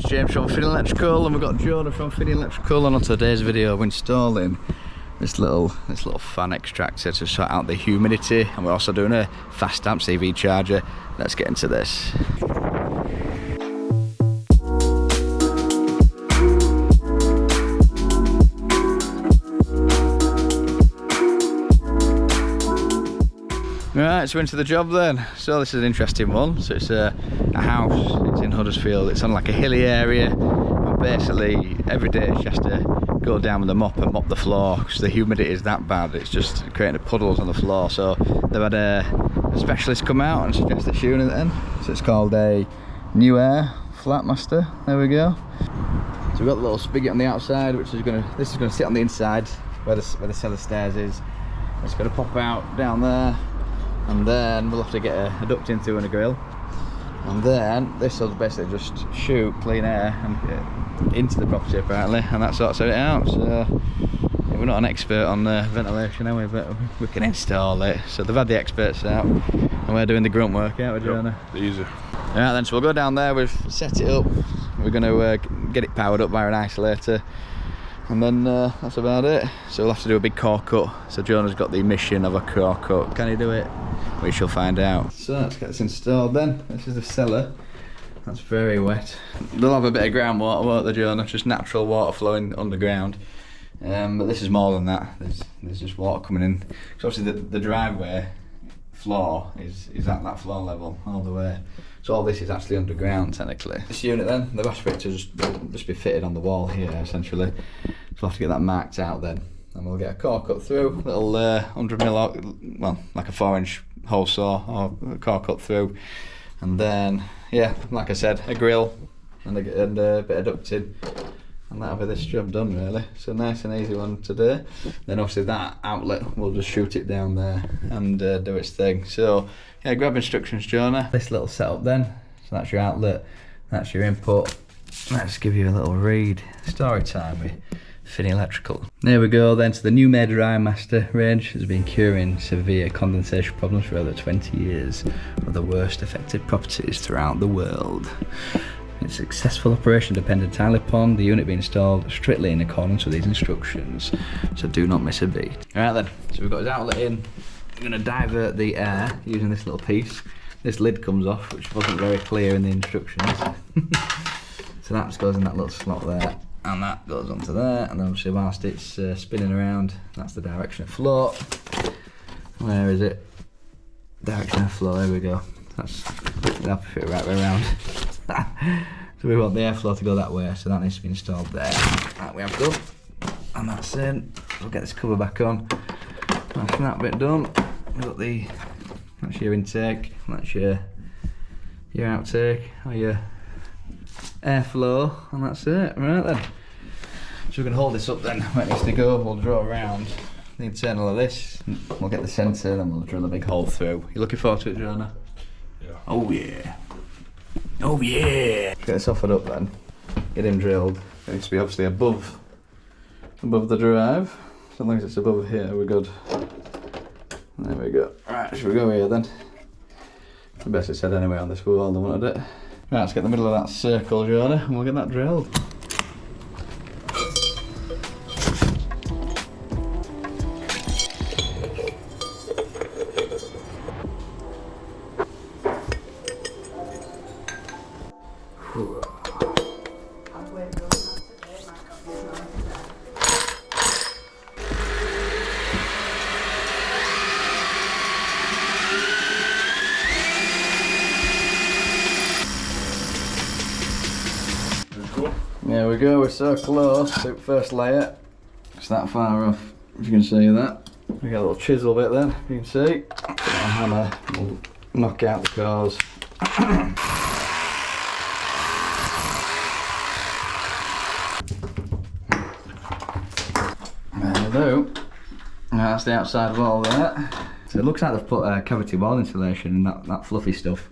James from Finney Electrical, and we've got Jonah from Finney Electrical, and on today's video we're installing this little fan extractor to sort out the humidity, and we're also doing a Fastamps EV charger. Let's get into this. Right, so into the job then. So this is an interesting one. So it's a house, it's in Huddersfield, it's on like a hilly area, and basically every day she has to go down with a mop and mop the floor because the humidity is that bad, it's just creating puddles on the floor. So they've had a specialist come out and suggest this unit then. So it's called a Nuaire Flat Master, there we go. So we've got the little spigot on the outside, which is this is gonna sit on the inside where the cellar stairs is. It's gonna pop out down there, and then we'll have to get a duct in through and a grill, and then this will basically just shoot clean air and into the property apparently, and that sorts it out. So yeah, we're not an expert on ventilation, are we? But we can install it. So they've had the experts out, and we're doing the grunt work, aren't we, Jonah? Yep, easy. Alright then, so we'll go down there, we've set it up, we're going to get it powered up via an isolator, and then that's about it. So we'll have to do a big core cut. So Jonah's got the mission of a core cut. Can he do it? We shall find out. So let's get this installed then. This is the cellar. That's very wet. They'll have a bit of groundwater, won't they, Jonah? Just natural water flowing underground. But this is more than that. There's just water coming in. So obviously the driveway floor is at that floor level all the way. So all this is actually underground technically. This unit then, they've asked for it to just be fitted on the wall here essentially. So we'll have to get that marked out then. And we'll get a core cut through, little 100mm, well, like a 4-inch hole saw or a core cut through. And then, yeah, like I said, a grill and a bit of ducting. And that'll be this job done really. So nice and easy one to do. Then obviously that outlet, we'll just shoot it down there and do its thing. So yeah, grab instructions, Jonah. This little setup then, so that's your outlet, that's your input. Let's give you a little read. Story time with Finney Electrical. There we go then, to the Nuaire Dry Master range has been curing severe condensation problems for over 20 years of the worst affected properties throughout the world. Its successful operation depends entirely upon the unit being installed strictly in accordance with these instructions, so do not miss a beat. Alright then, so we've got his outlet in. I'm going to divert the air using this little piece. This lid comes off, which wasn't very clear in the instructions. So that just goes in that little slot there, and that goes onto there, and then obviously whilst it's spinning around, that's the direction of flow. Where is it? Direction of flow, there we go. That'll fit right way around. So we want the airflow to go that way, so that needs to be installed there. That we have done, and that's in. We'll get this cover back on. That's that bit done. We've got that's your intake, that's your outtake, or your airflow, and that's it. Right then. So we can hold this up then, where it needs to go. We'll draw around the internal of this. We'll get the centre, then we'll drill a big hole through. You looking forward to it, Jonah? Yeah. Oh yeah. Oh yeah! Get this offered up then, get him drilled. It needs to be obviously above the drive. As long as it's above here, we're good. There we go. Right, should we go here then? The best it said anyway on this wall, I wanted it. Right, let's get the middle of that circle, Jonah, and we'll get that drilled. There we go, we're so close to the first layer. It's that far off, if you can see that. We got a little chisel bit then, if you can see. Our hammer will knock out the cores. There we go. That's the outside wall there. So it looks like they've put cavity wall insulation in that fluffy stuff.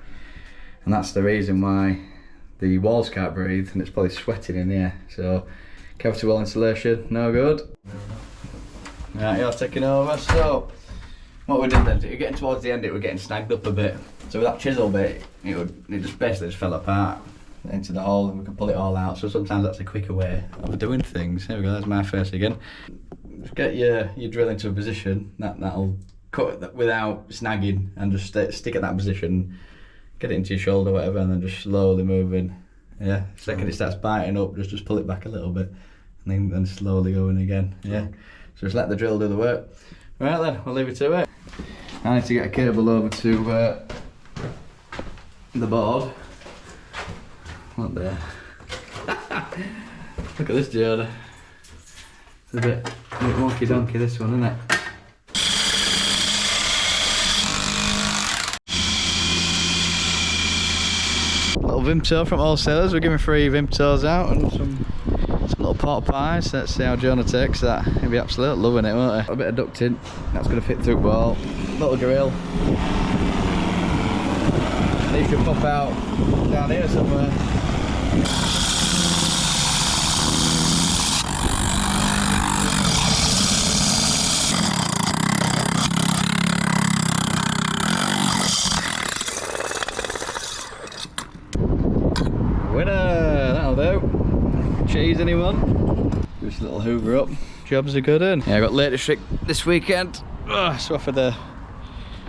And that's the reason why the walls can't breathe, and it's probably sweating in here. So cavity wall insulation, no good. Right, you're taking over. So what we did then, getting towards the end, it was getting snagged up a bit. So with that chisel bit, it just basically fell apart. into the hole and we can pull it all out. So sometimes that's a quicker way of doing things. There we go, there's my first again. Just get your drill into a position that'll cut it without snagging, and just stick at that position, get it into your shoulder, whatever, and then just slowly moving. Yeah, second it starts biting up, just pull it back a little bit, and then slowly going again. Yeah, so just let the drill do the work. Right then, we'll leave it to it. I need to get a cable over to the board. Not there. Look at this, Jonah. It's a bit wonky donkey, this one, isn't it? Little Vimto from wholesalers. We're giving free Vimtos out and some little pot pies. Let's see how Jonah takes that. He'll be absolutely loving it, won't he? A bit of ducting. That's going to fit through the wall. Little grill. These should pop out down here somewhere. Winner! That'll do. Cheese, anyone? Just a little hoover up. Jobs are good in. Yeah, I got latest trick this weekend. So offered a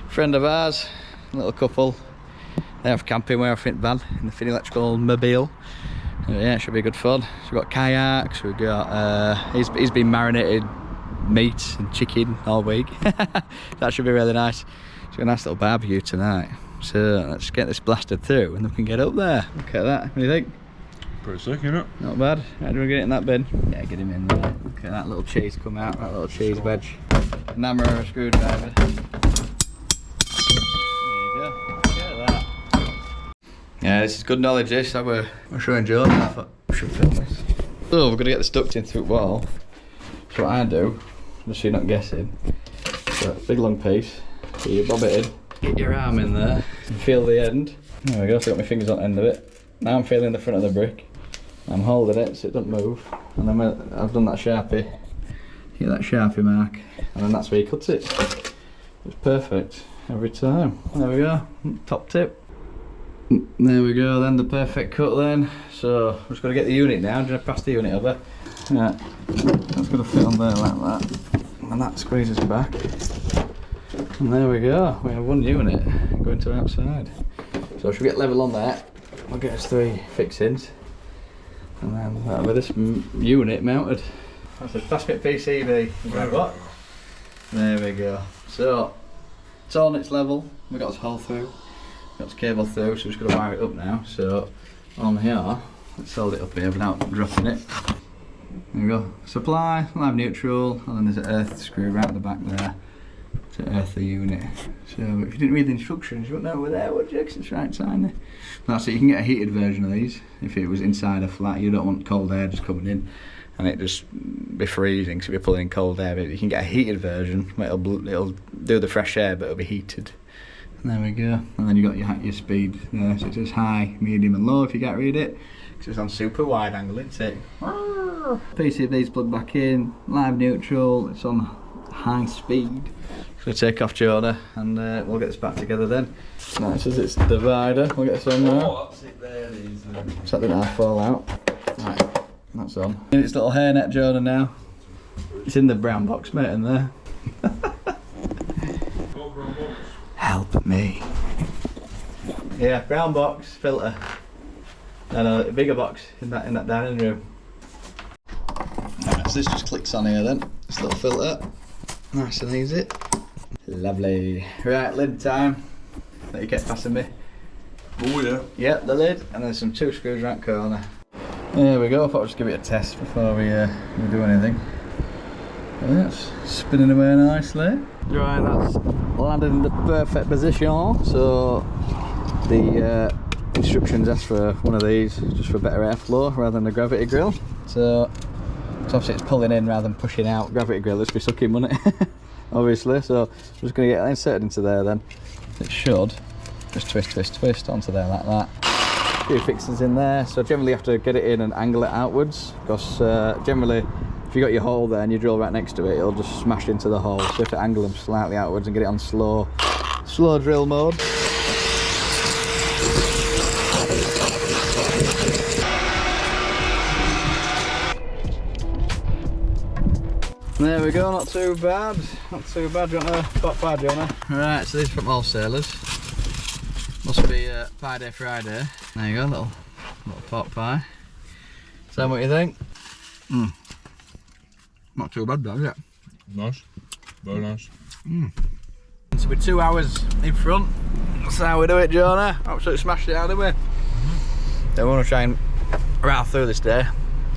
friend of ours, a little couple. They have camping where I think van in the Finney electrical mobile. Yeah, it should be good fun. So we've got kayaks, we've got he's been marinated meat and chicken all week. That should be really nice. It's got a nice little barbecue tonight. So let's get this blasted through and then we can get up there. Look at that, what do you think? Pretty sick, isn't it? Not bad. How do we get it in that bin? Yeah, get him in there. Look at that little cheese come out, that little cheese wedge. An hammer or a screwdriver. Yeah, this is good knowledge, this. I was showing Jonah, I thought I should film this. So we're going to get this duct in through the wall. So what I do, just so you're not guessing, so big long piece, so you bob it in, get your arm in there, and feel the end. There we go, so I've got my fingers on the end of it. Now I'm feeling the front of the brick. I'm holding it so it doesn't move. And then I've done that Sharpie, get that Sharpie mark, and then that's where you cut it. It's perfect every time. There we go, top tip. There we go then, the perfect cut then. So I'm just going to get the unit now. I'm going to pass the unit over. Yeah, that's going to fit on there like that. And that squeezes back. And there we go, we have one unit going to outside. So should we get level on there? We'll get us 3 fixings. And then that'll be this unit mounted. That's a Fastamps PCB. What? There we go. So it's on its level. We've got this hole through. Got the cable through, so we're just going to wire it up now. So on here, let's hold it up here without dropping it. There we go. Supply, live neutral, and then there's an earth screw right at the back there to earth the unit. So if you didn't read the instructions, you wouldn't know we're there, would you? 'Cause it's right inside there. That's it, you can get a heated version of these. If it was inside a flat, you don't want cold air just coming in and it just be freezing, so you're pulling in cold air. But you can get a heated version, it'll do the fresh air, but it'll be heated. And there we go, and then you got your speed there, so it says high, medium and low if you can't read it, because it's on super wide angle, isn't it? PCB's plugged back in, live neutral, it's on high speed. So take off Jonah and we'll get this back together then. Nice as it's divider, we'll get this on there. Oh, that's it there, So that didn't half fall out. Right, that's on. In its little hairnet Jonah now. It's in the brown box mate in there. Help me. Yeah, brown box, filter. And a bigger box in that dining room. Right, so this just clicks on here then. This little filter. Nice and easy. Lovely. Right, lid time. Let you get passing me. Oh yeah. Yep, the lid, and then some 2 screws right corner. There we go, I thought I'd just give it a test before we do anything. Yeah, it's spinning away nicely. Right, that's landed in the perfect position. So the instructions ask for one of these just for better airflow rather than a gravity grill. So obviously it's pulling in rather than pushing out. Gravity grill is be sucking, wouldn't it? Obviously, so I'm just going to get that inserted into there then. It should just twist onto there like that. A few fixings in there, so generally you have to get it in and angle it outwards, because generally if you got your hole there and you drill right next to it, it'll just smash into the hole. So you have to angle them slightly outwards and get it on slow drill mode. There we go, not too bad. Not too bad. Do you want a pot pie, Jonah? Right, so these are from wholesalers. Must be Pie Day Friday. There you go, little pot pie. So what you think? Not too bad though, is it? Nice. Very nice. So we're 2 hours in front. That's how we do it, Jonah. Absolutely smashed it out, didn't we? So we want to try and rattle through this day.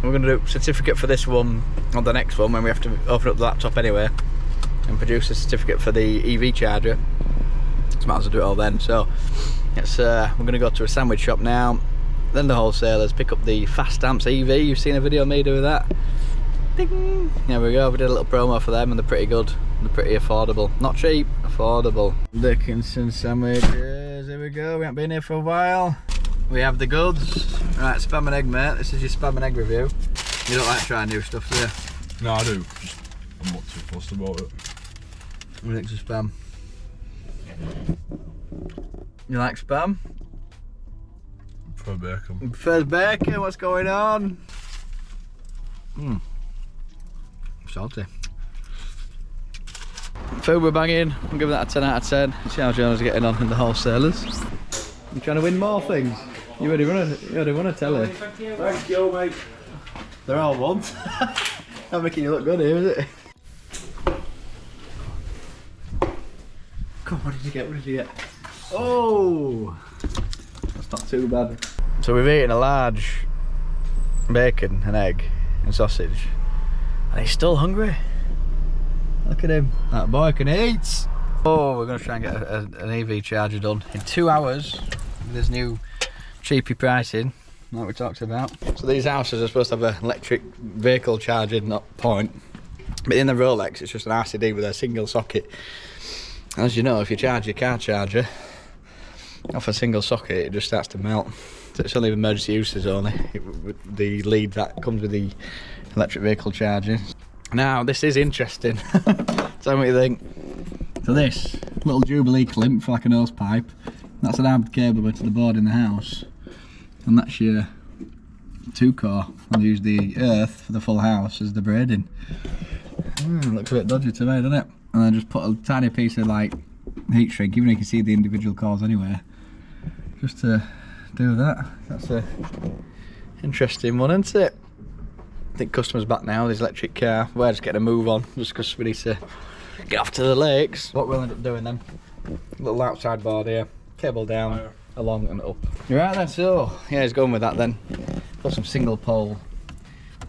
We're going to do a certificate for this one on the next one when we have to open up the laptop anyway and produce a certificate for the EV charger. So might as well do it all then. So it's, we're going to go to a sandwich shop now, then the wholesalers, pick up the Fastamps EV. You've seen a video of me doing that. Ding! There we go, we did a little promo for them and they're pretty good. They're pretty affordable. Not cheap, affordable. Dickinson sandwiches, here we go. We haven't been here for a while. We have the goods. Right, spam and egg, mate. This is your spam and egg review. You don't like trying new stuff, do you? No, I do. I'm not too fussed about it. What do you think's of spam? You like spam? For bacon. First bacon, what's going on? Salty. Food we're banging, I'm giving that a 10 out of 10. See how Jonah's getting on in the wholesalers. You trying to win more things? You already won a telly. Thank you, mate. They're all one. Not making you look good here, is it? Come on, what did you get? What did you get? Oh! That's not too bad. So we've eaten a large bacon and egg and sausage. And he's still hungry. Look at him. That boy can eat. Oh, we're going to try and get an EV charger done in 2 hours with this new cheapy pricing like we talked about. So these houses are supposed to have an electric vehicle charging point, but in the Rolex it's just an RCD with a single socket. And as you know, if you charge your car charger off a single socket, it just starts to melt. So it's only emergency uses only, the lead that comes with the electric vehicle charging. Now this is interesting. Tell me what you think. So this little Jubilee clamp for like a nose pipe, that's an armed cable going to the board in the house, and that's your 2-core. I'll use the earth for the full house as the braiding. Looks a bit dodgy to me, doesn't it? And then just put a tiny piece of like heat shrink, even though you can see the individual cores anyway, just to do that. That's a interesting one, isn't it? I think customers back now, this electric car. We're just getting a move on just because we need to get off to the lakes. What we'll end up doing then, little outside board here, cable down, along and up. Right then, so yeah, he's going with that then. Got some single pole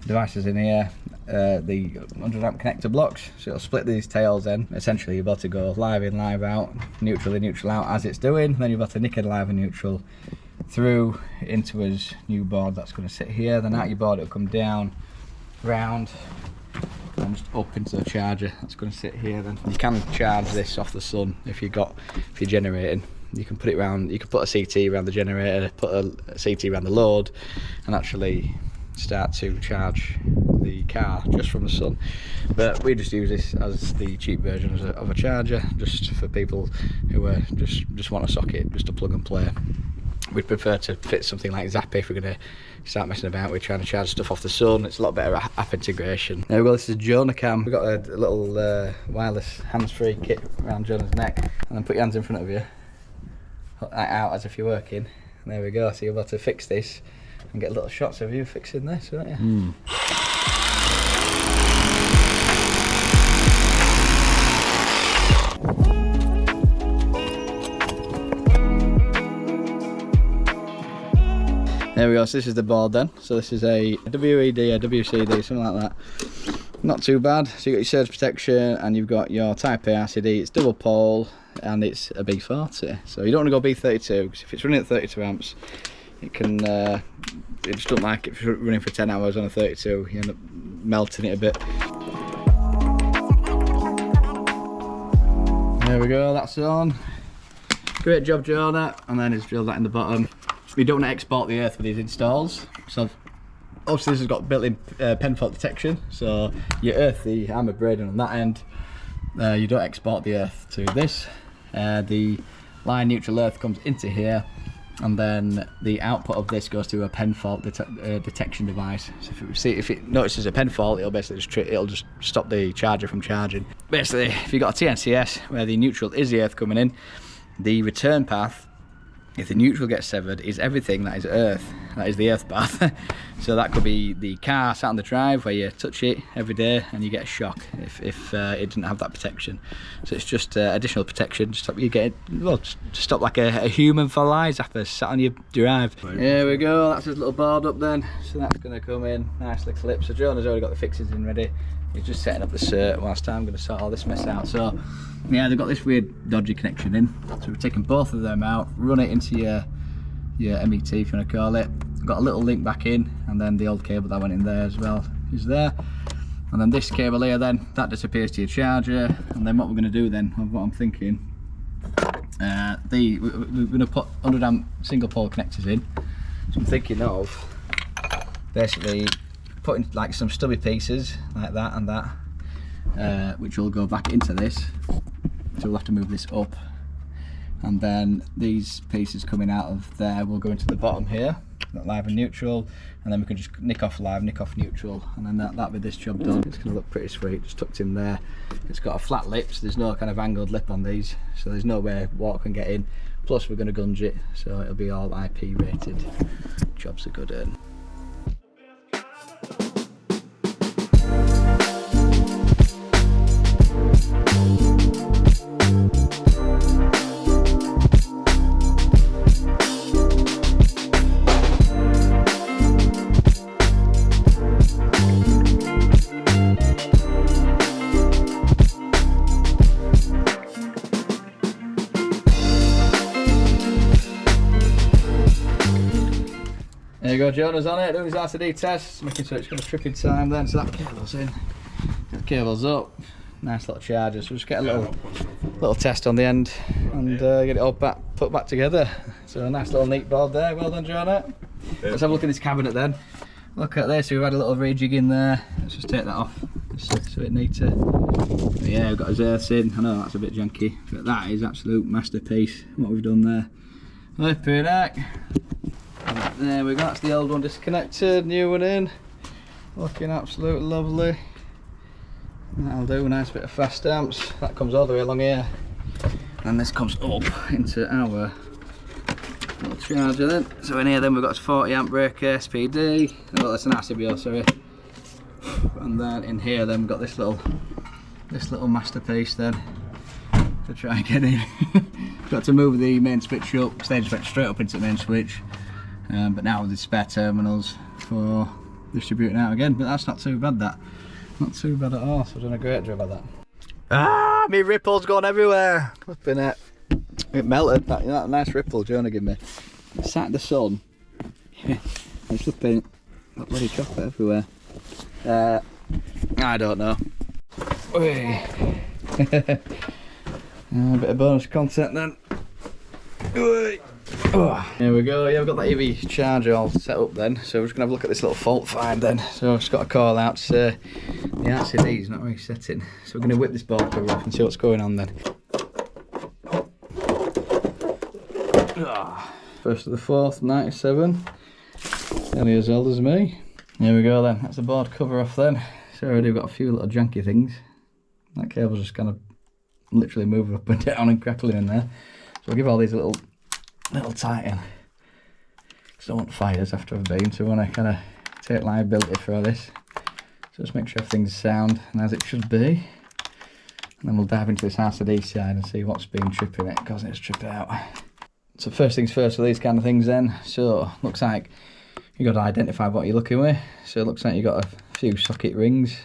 devices in here, the 100 amp connector blocks, so it'll split these tails then. Essentially you're about to go live in, live out, neutral in, neutral out as it's doing, then you've got to nick it live and neutral through into his new board that's going to sit here, then out your board it'll come down, round, and just up into the charger that's going to sit here. Then you can charge this off the sun if you're generating. You can put it round, you can put a CT around the generator, put a CT around the load, and actually start to charge the car just from the sun. But we just use this as the cheap version of a charger, just for people who just want a socket, just to plug and play. We'd prefer to fit something like Zappy if we're going to start messing about with trying to charge stuff off the sun. It's a lot better app integration. There we go, this is Jonah cam. We've got a little wireless hands-free kit around Jonah's neck, and then put your hands in front of you, put that out as if you're working. And there we go, so you're able to fix this and get little shots of you fixing this, won't you? There we go, so this is the board then. So this is a WED, a WCD, something like that. Not too bad. So you've got your surge protection and you've got your Type A RCD. It's double pole and it's a B40. So you don't want to go B32 because if it's running at 32 amps, it can, it just don't like it if you're running for 10 hours on a 32, you end up melting it a bit. There we go, that's on. Great job, Jonah. And then it's drilled that in the bottom. We don't want to export the earth with these installs, so obviously this has got built-in pen fault detection, so you earth the armoured braiding on that end, you don't export the earth to this. The line neutral earth comes into here, and then the output of this goes to a pen fault detection device. So if it notices a pen fault, it'll basically it'll just stop the charger from charging. Basically, if you've got a TNCS where the neutral is the earth coming in, the return path, if the neutral gets severed, is everything that is earth. That is the earth path. So that could be the car sat on the drive where you touch it every day and you get a shock if it didn't have that protection. So it's just additional protection to stop you getting, well, to stop like a human for lies after sat on your drive. Here we go, that's his little board up then. So that's going to come in nicely clipped. So Jonah's already got the fixings in ready. He's just setting up the cert whilst I'm going to sort all this mess out. So yeah, they've got this weird dodgy connection in. So we're taking both of them out, run it into your MET if you want to call it. Got a little link back in, and then the old cable that went in there as well is there. And then this cable here then, that disappears to your charger. And then what we're going to do then, what I'm thinking, we're going to put 100 amp single pole connectors in. So I'm thinking of basically putting like some stubby pieces like that and that, which will go back into this. So we'll have to move this up, and then these pieces coming out of there will go into the bottom here, that live and neutral, and then we can just nick off live, nick off neutral, and then that'll be this job done. It's going to look pretty sweet, just tucked in there. It's got a flat lip, so there's no kind of angled lip on these, so there's no way water can get in. Plus we're going to gunge it, so it'll be all IP rated. Job's a good earn. There you go, Jonah's on it, doing his RCD test, making sure it's got a tripping time then, so that cable's in, the cable's up, nice little charger, so we'll just get a little test on the end and get it all put back together. So a nice little neat board there, well done Jonah. Let's have a look at this cabinet then. Look at this, we've had a little rejig in there, let's just take that off, just so it's a bit neater. But yeah, we've got his earths in, I know that's a bit janky, but that is absolute masterpiece, what we've done there. Flipping heck. There we go, that's the old one disconnected, new one in, looking absolutely lovely. That'll do, a nice bit of Fastamps, that comes all the way along here, and this comes up into our little charger then. So in here then we've got 40 amp breaker SPD, oh that's an RCBO, sorry, and then in here then we've got this little masterpiece then to try and get in. Got to move the main switch up, stage switch straight up into the main switch. But now with the spare terminals for distributing out again, but that's not too bad, that. Not too bad at all, so I've done a great job of that. Ah, me ripple's gone everywhere. Flipping it. It melted, that nice ripple Jonah gave me. Sat in the sun. It's flipping, got bloody chocolate everywhere. I don't know. A bit of bonus content then. Oh, there we go, yeah, we've got that EV charger all set up then, so we're just going to have a look at this little fault find then. So I've just got a call out to the RCD is not resetting, so we're going to whip this board cover off and see what's going on then. First of the 4th, 97, nearly as old as me. There we go then, that's the board cover off then. So already we've got a few little janky things. That cable's just kind of literally moving up and down and crackling in there. So we'll give all these a little tighten. Because I don't want fires after I've been, so we want to kind of take liability for all this. So just make sure everything's sound and as it should be. And then we'll dive into this RCD side and see what's been tripping it, causing it to trip out. So first things first for these kind of things then. So looks like you've got to identify what you're looking with. So it looks like you've got a few socket rings,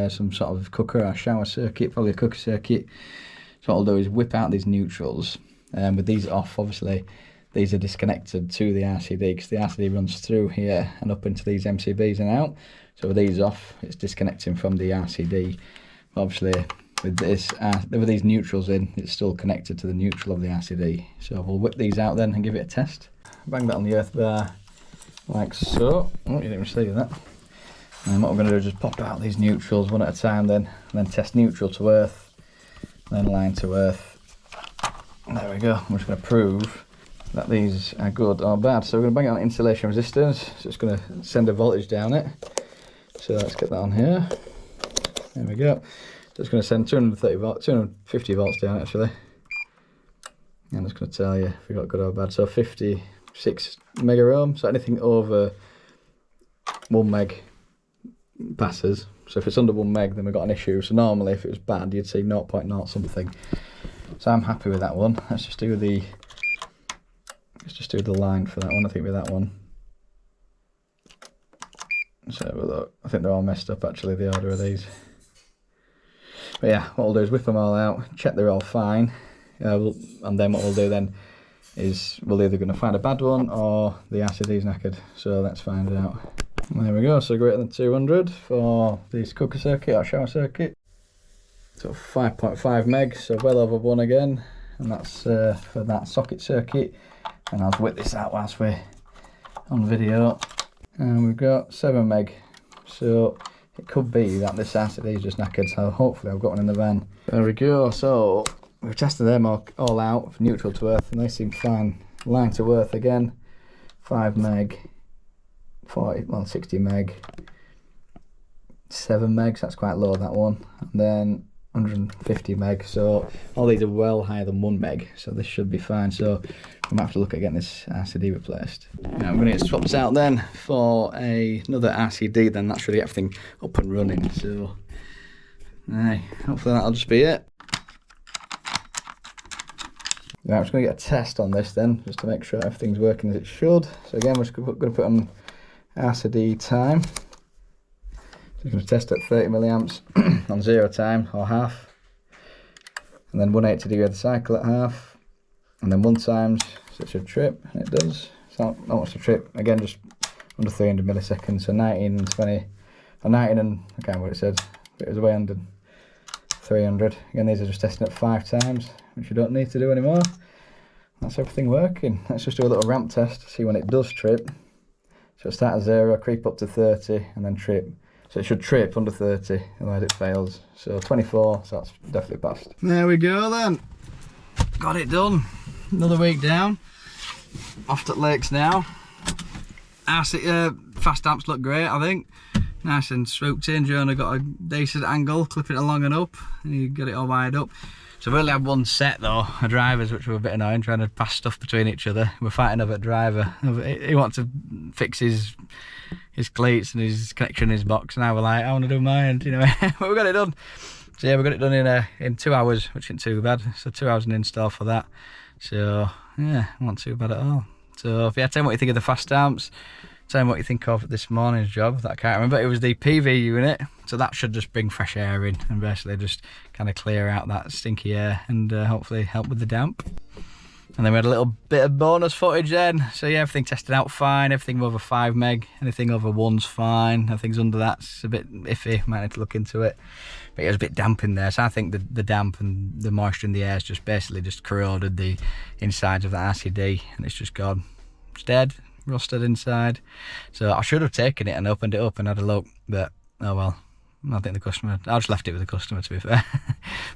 some sort of cooker or shower circuit, probably a cooker circuit. So what I'll do is whip out these neutrals. With these off, obviously these are disconnected to the RCD because the RCD runs through here and up into these MCBs and out. So with these off, it's disconnecting from the RCD. Obviously with this, with these neutrals in, it's still connected to the neutral of the RCD. So we'll whip these out then and give it a test. Bang that on the earth bar like so. Oh, you didn't even see that. And what we're going to do is just pop out these neutrals one at a time then, and then test neutral to earth, then line to earth. There we go. I'm just going to prove that these are good or bad. So we're going to bang out insulation resistance, so it's going to send a voltage down it. So let's get that on here. There we go. So it's going to send 250 volts down actually. And it's going to tell you if we got good or bad. So 56 mega ohm. So anything over 1 meg passes. So if it's under 1 meg, then we've got an issue. So normally, if it was bad, you'd see 0.0 something. So I'm happy with that one. Let's just do the line for that one. I think with that one. So have a look. I think they're all messed up actually, the order of these. But yeah, what we'll do is whip them all out, check they're all fine, and then what we'll do then is we're either going to find a bad one or the RCD's knackered. So let's find out. There we go. So greater than 200 for this cooker circuit or shower circuit. So 5.5 meg, so well over 1 again, and that's for that socket circuit. And I'll whip this out whilst we're on video. And we've got 7 meg, so it could be that this RCD is just knackered, so hopefully I've got one in the van. There we go. So we've tested them all out for neutral to earth, and they seem fine. Line to earth again, 5 meg, 60 meg, 7 meg, so that's quite low, that one. And then 150 meg, so all these are well higher than 1 meg, so this should be fine. So we might have to look at getting this RCD replaced. Now I'm going to get swapped out then for another RCD, then that's really everything up and running. So hopefully that'll just be it. Right, I'm just going to get a test on this then, just to make sure everything's working as it should. So again, we're just going to put on RCD time. So I'm going to test at 30 milliamps on 0 time, or half. And then 180 degree of the cycle at half. And then 1 times, so it should trip, and it does. It's not much to trip. Again, just under 300 milliseconds, so 19 and 20, or 19 and, I can't remember what it said, but it was way under 300. Again, these are just testing at 5 times, which you don't need to do anymore. That's everything working. Let's just do a little ramp test to see when it does trip. So start at 0, creep up to 30, and then trip. So it should trip under 30, otherwise it fails. So 24, so that's definitely passed. There we go then. Got it done. Another week down. Off at lakes now. Fastamps look great, I think. Nice and swooped in. Jonah got a decent angle, clipping it along and up, and he got it all wired up. So we've only had one set though, of drivers, which were a bit annoying, trying to pass stuff between each other. We're fighting over a driver. He wants to fix his cleats and his connection in his box, and I was like, I want to do mine, you know. But we got it done. So yeah, we got it done in 2 hours, which isn't too bad. So 2 hours in install for that. So yeah, not too bad at all. So yeah, tell me what you think of the Fastamps. Tell me what you think of this morning's job that I can't remember. It was the PV unit, so that should just bring fresh air in and basically just kind of clear out that stinky air and hopefully help with the damp. And then we had a little bit of bonus footage then. So yeah, everything tested out fine. Everything over 5 meg, anything over 1's fine. Everything's under that's a bit iffy, might need to look into it. But it was a bit damp in there, so I think the damp and the moisture in the air has just basically just corroded the insides of the RCD, and it's just gone. It's dead, rusted inside. So I should have taken it and opened it up and had a look, but oh well. I think the customer, I just left it with the customer, to be fair.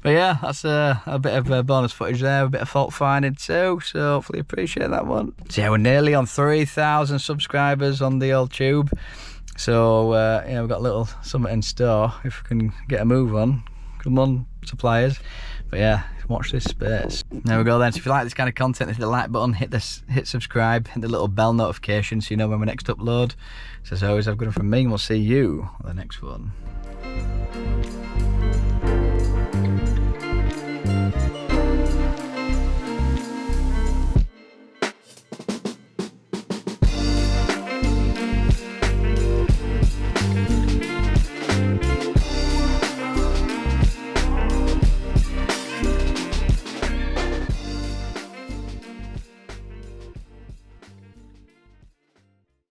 But yeah, that's a bit of bonus footage there, a bit of fault finding too, so hopefully you appreciate that one. So yeah, we're nearly on 3,000 subscribers on the old tube. So yeah, we've got a little something in store if we can get a move on. Come on, suppliers. But yeah, watch this space. There we go then. So if you like this kind of content, hit the like button, hit subscribe, hit the little bell notification so you know when we next upload. So as always, I've got it from me, and we'll see you on the next one.